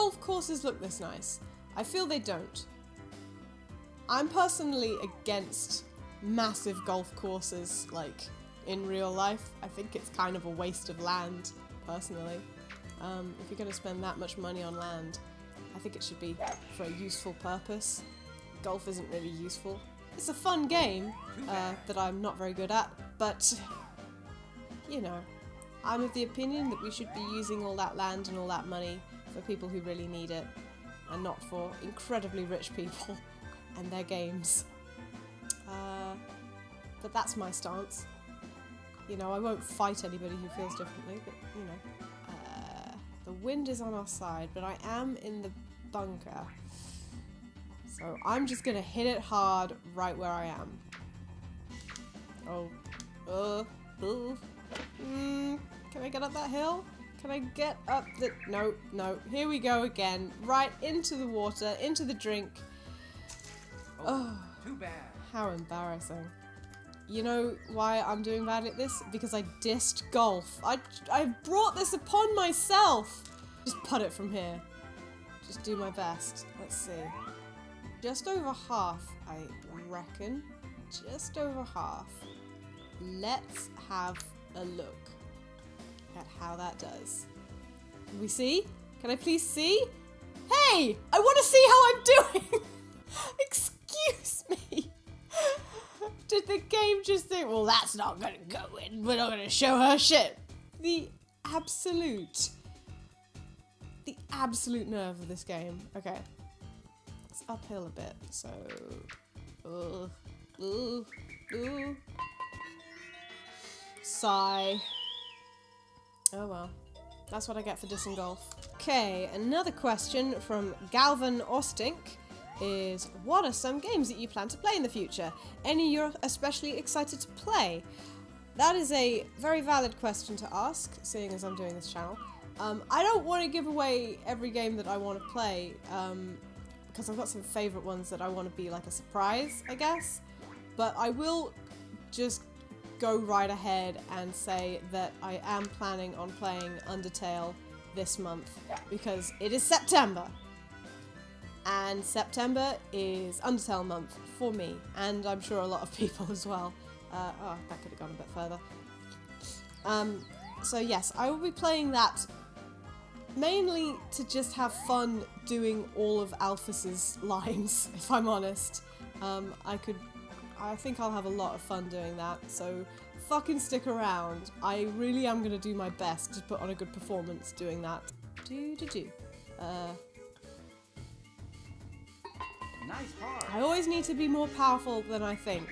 golf courses look this nice? I feel they don't. I'm personally against massive golf courses, like, in real life. I think it's kind of a waste of land, personally. If you're going to spend that much money on land, I think it should be for a useful purpose. Golf isn't really useful. It's a fun game that I'm not very good at, but, you know, I'm of the opinion that we should be using all that land and all that money for people who really need it, and not for incredibly rich people and their games. But that's my stance. You know, I won't fight anybody who feels differently, but, you know. The wind is on our side, but I am in the bunker. So I'm just gonna hit it hard right where I am. Oh. Can I get up that hill? Can I get up the... No. Here we go again. Right into the water, into the drink. Oh, too bad. How embarrassing. You know why I'm doing bad at this? Because I dissed golf. I brought this upon myself. Just putt it from here. Just do my best. Let's see. Just over half, I reckon. Just over half. Let's have a look at how that does. Can we see? Can I please see? Hey! I want to see how I'm doing! Excuse me! Did the game just think, well, that's not gonna go in, we're not gonna show her shit? The absolute nerve of this game. Okay. It's uphill a bit, so... Sigh. Oh well. That's what I get for dissing golf. Okay, another question from Galvan Ostink is, what are some games that you plan to play in the future? Any you're especially excited to play? That is a very valid question to ask, seeing as I'm doing this channel. I don't want to give away every game that I want to play, because I've got some favourite ones that I want to be like a surprise, I guess. But I will just go right ahead and say that I am planning on playing Undertale this month, because it is September. And September is Undertale month for me, and I'm sure a lot of people as well. Oh, that could have gone a bit further. So yes, I will be playing that mainly to just have fun doing all of Alphys's lines, if I'm honest. I think I'll have a lot of fun doing that, so fucking stick around. I really am gonna do my best to put on a good performance doing that. Nice part. I always need to be more powerful than I think.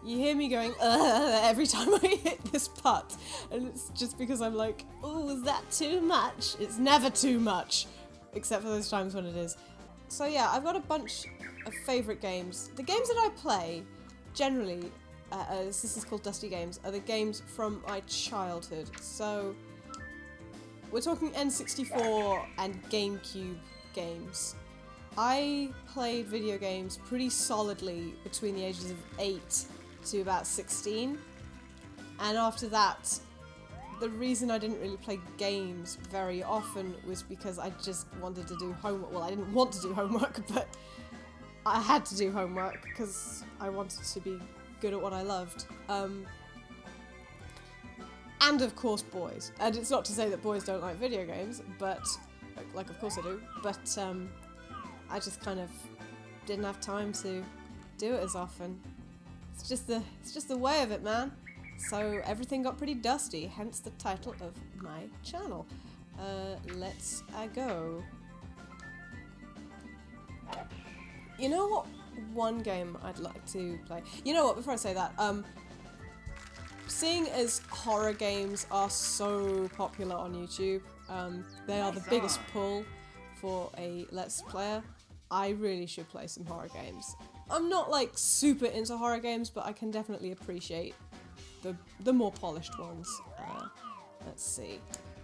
You hear me going, every time I hit this putt. And it's just because I'm like, oh, is that too much? It's never too much. Except for those times when it is. So yeah, I've got a bunch of favourite games. The games that I play, generally, this is called Dusty Games, are the games from my childhood. So, we're talking N64 and GameCube games. I played video games pretty solidly between the ages of 8 to about 16, and after that, the reason I didn't really play games very often was because I just wanted to do homework. Well, I didn't want to do homework, but I had to do homework because I wanted to be good at what I loved. And of course boys. And it's not to say that boys don't like video games, but, like of course I do, but I just kind of didn't have time to do it as often. It's just the way of it, man. So everything got pretty dusty, hence the title of my channel. Let's go. You know what? One game I'd like to play. You know what? Before I say that, seeing as horror games are so popular on YouTube, they are the biggest pull for a Let's Player. I really should play some horror games. I'm not like super into horror games, but I can definitely appreciate the more polished ones. Let's see.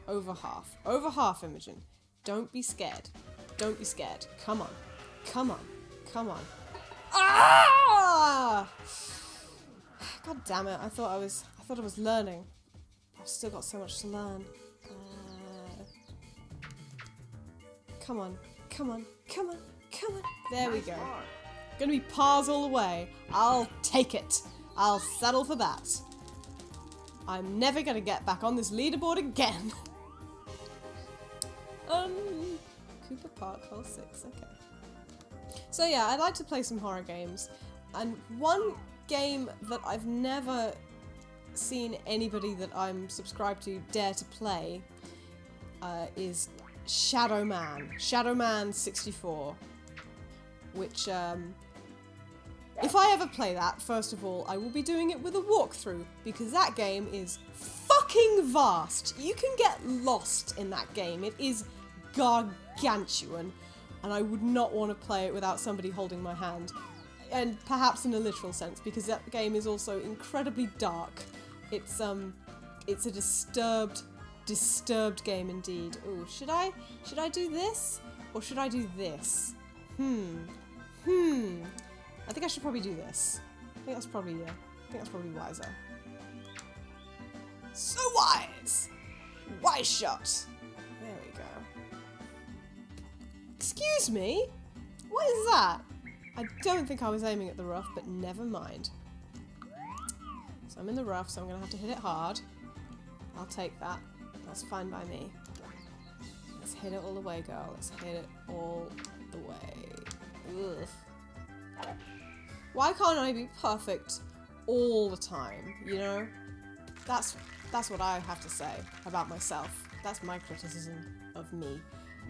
Over half. Over half, Imogen. Don't be scared. Don't be scared. Come on. Come on. Come on. Ah! God damn it! I thought I was learning. I've still got so much to learn. Come on, come on, come on, come on. There we Nice go. par. Gonna be pars all the way. I'll take it. I'll settle for that. I'm never gonna get back on this leaderboard again. Cooper Park, hole 6, okay. So yeah, I like to play some horror games. And one game that I've never seen anybody that I'm subscribed to dare to play is Shadow Man. Shadow Man 64. Which, if I ever play that, first of all, I will be doing it with a walkthrough, because that game is fucking vast. You can get lost in that game. It is gargantuan, and I would not want to play it without somebody holding my hand. And perhaps in a literal sense, because that game is also incredibly dark. It's a disturbed game indeed. Ooh, should I do this? Or should I do this? I think I should probably do this. I think that's probably wiser. So wise! Wise shot! There we go. Excuse me? What is that? I don't think I was aiming at the rough, but never mind. So I'm in the rough, so I'm gonna have to hit it hard. I'll take that. That's fine by me. Let's hit it all the way, girl. Let's hit it all the way. Ugh. Why can't I be perfect all the time, you know? That's what I have to say about myself. That's my criticism of me.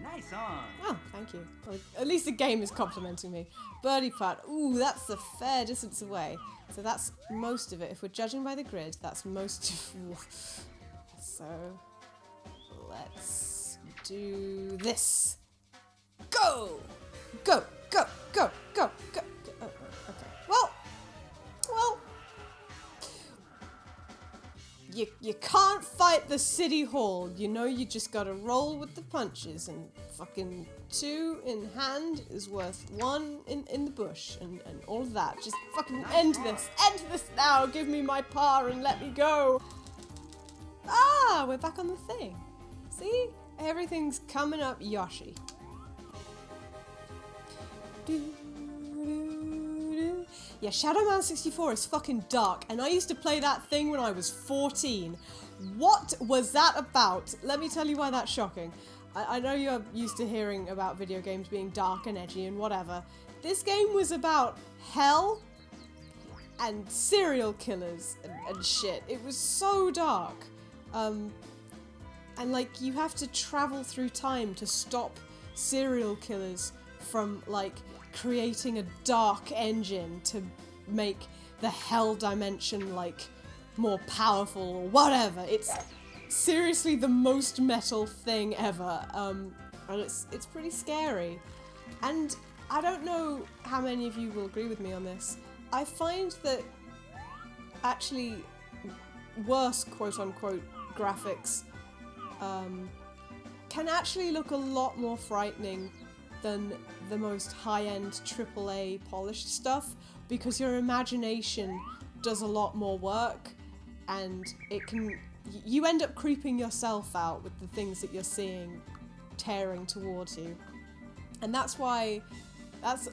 Nice on. Oh, thank you. Well, at least the game is complimenting me. Birdie putt. Ooh, that's a fair distance away. So that's most of it. If we're judging by the grid, that's most of... So, let's do this. Go! Go! Go! Go! Go! Go! Oh, okay. Well, you can't fight the city hall. You know, you just gotta roll with the punches, and fucking 2 in hand is worth 1 in the bush, and all of that. Just fucking end this now. Give me my par and let me go. Ah, we're back on the thing. See? Everything's coming up Yoshi. Yeah, Shadow Man 64 is fucking dark, and I used to play that thing when I was 14. What was that about? Let me tell you why that's shocking. I know you're used to hearing about video games being dark and edgy and whatever. This game was about hell and serial killers and shit. It was so dark. And like, you have to travel through time to stop serial killers from like creating a dark engine to make the hell dimension like more powerful or whatever. It's seriously the most metal thing ever, and it's pretty scary. And I don't know how many of you will agree with me on this. I find that actually worse quote-unquote graphics can actually look a lot more frightening than the most high-end AAA polished stuff, because your imagination does a lot more work, and you end up creeping yourself out with the things that you're seeing tearing towards you. And that's a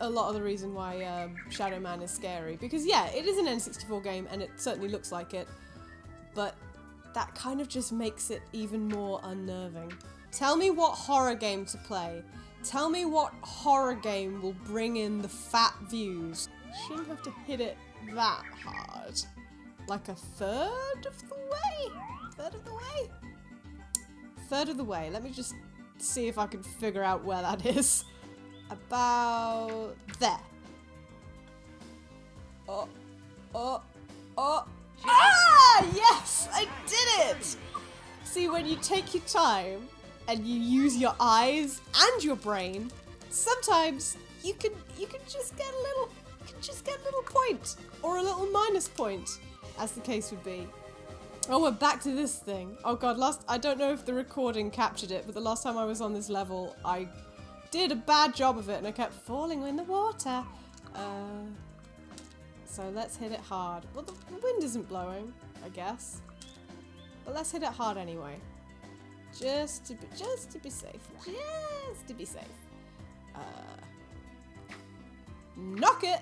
lot of the reason why Shadow Man is scary, because yeah, it is an N64 game and it certainly looks like it, but that kind of just makes it even more unnerving. Tell me what horror game to play. Tell me what horror game will bring in the fat views. Shouldn't have to hit it that hard. Like a third of the way? Third of the way? Third of the way. Let me just see if I can figure out where that is. About there. Oh. Ah! Yes! I did it! See, when you take your time and you use your eyes and your brain, sometimes you can just get a little point, or a little minus point, as the case would be. Oh, we're back to this thing. Oh god, I don't know if the recording captured it, but the last time I was on this level, I did a bad job of it and I kept falling in the water. So let's hit it hard. Well, the wind isn't blowing, I guess. But let's hit it hard anyway. Just to be safe. Just to be safe. Knock it!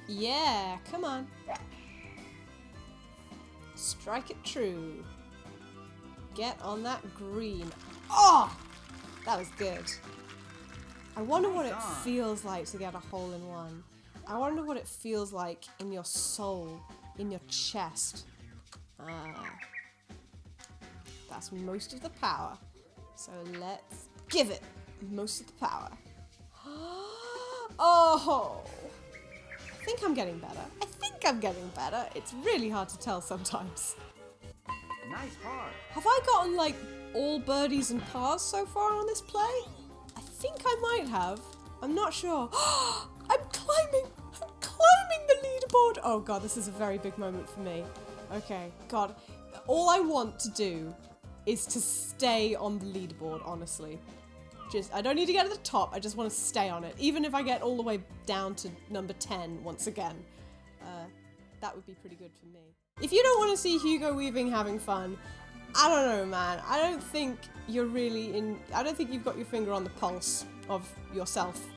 Yeah, come on. Strike it true. Get on that green. Oh! That was good. I wonder what it feels like to get a hole in one. I wonder what it feels like in your soul, in your chest. That's most of the power. So let's give it most of the power. Oh! I think I'm getting better. It's really hard to tell sometimes. Nice par. Have I gotten like all birdies and pars so far on this play? I think I might have. I'm not sure. I'm climbing the leaderboard. Oh god, this is a very big moment for me. Okay, god. All I want to do is to stay on the leaderboard, honestly. I don't need to get to the top, I just want to stay on it. Even if I get all the way down to number 10 once again. That would be pretty good for me. If you don't want to see Hugo Weaving having fun, I don't know, man. I don't think you've got your finger on the pulse of yourself